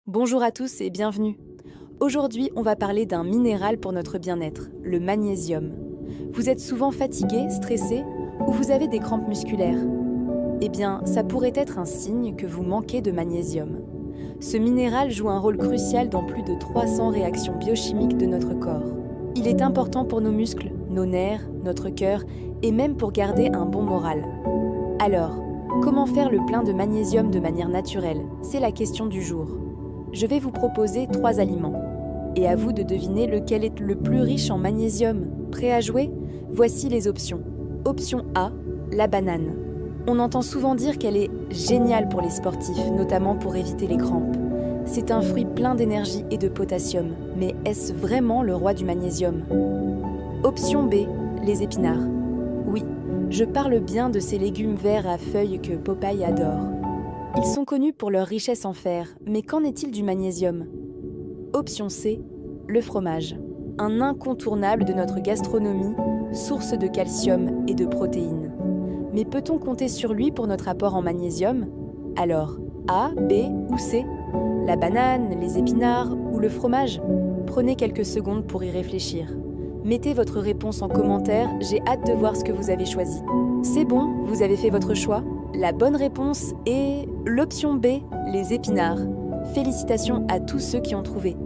Bonjour à tous et bienvenue. Aujourd'hui, on va parler d'un minéral pour notre bien-être, le magnésium. Vous êtes souvent fatigué, stressé ou vous avez des crampes musculaires? Eh bien, ça pourrait être un signe que vous manquez de magnésium. Ce minéral joue un rôle crucial dans plus de 300 réactions biochimiques de notre corps. Il est important pour nos muscles, nos nerfs, notre cœur et même pour garder un bon moral. Alors, comment faire le plein de magnésium de manière naturelle? C'est la question du jour. Je vais vous proposer 3 aliments. Et à vous de deviner lequel est le plus riche en magnésium. Prêt à jouer? Voici les options. Option A, la banane. On entend souvent dire qu'elle est géniale pour les sportifs, notamment pour éviter les crampes. C'est un fruit plein d'énergie et de potassium, mais est-ce vraiment le roi du magnésium? Option B, les épinards. Oui, je parle bien de ces légumes verts à feuilles que Popeye adore. Ils sont connus pour leur richesse en fer, mais qu'en est-il du magnésium? Option C, le fromage. Un incontournable de notre gastronomie, source de calcium et de protéines. Mais peut-on compter sur lui pour notre apport en magnésium? Alors, A, B ou C? La banane, les épinards ou le fromage? Prenez quelques secondes pour y réfléchir. Mettez votre réponse en commentaire, j'ai hâte de voir ce que vous avez choisi. C'est bon, vous avez fait votre choix? La bonne réponse est l'option B, les épinards. Félicitations à tous ceux qui ont trouvé.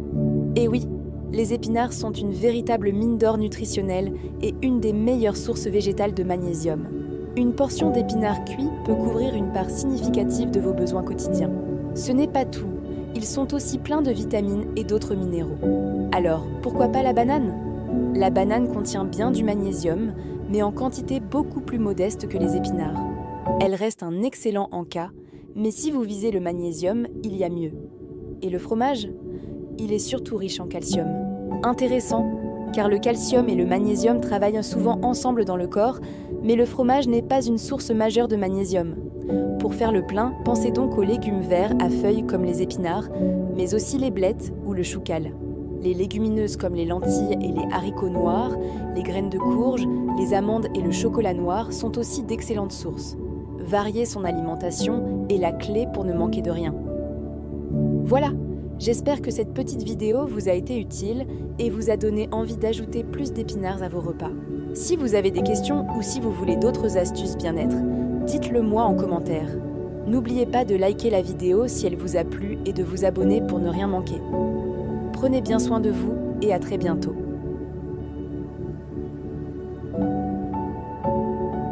Et oui, les épinards sont une véritable mine d'or nutritionnelle et une des meilleures sources végétales de magnésium. Une portion d'épinards cuits peut couvrir une part significative de vos besoins quotidiens. Ce n'est pas tout, ils sont aussi pleins de vitamines et d'autres minéraux. Alors, pourquoi pas la banane? La banane contient bien du magnésium, mais en quantité beaucoup plus modeste que les épinards. Elle reste un excellent encas, mais si vous visez le magnésium, il y a mieux. Et le fromage? Il est surtout riche en calcium. Intéressant, car le calcium et le magnésium travaillent souvent ensemble dans le corps, mais le fromage n'est pas une source majeure de magnésium. Pour faire le plein, pensez donc aux légumes verts à feuilles comme les épinards, mais aussi les blettes ou le choucal. Les légumineuses comme les lentilles et les haricots noirs, les graines de courge, les amandes et le chocolat noir sont aussi d'excellentes sources. Varier son alimentation est la clé pour ne manquer de rien. Voilà, j'espère que cette petite vidéo vous a été utile et vous a donné envie d'ajouter plus d'épinards à vos repas. Si vous avez des questions ou si vous voulez d'autres astuces bien-être, dites-le moi en commentaire. N'oubliez pas de liker la vidéo si elle vous a plu et de vous abonner pour ne rien manquer. Prenez bien soin de vous et à très bientôt.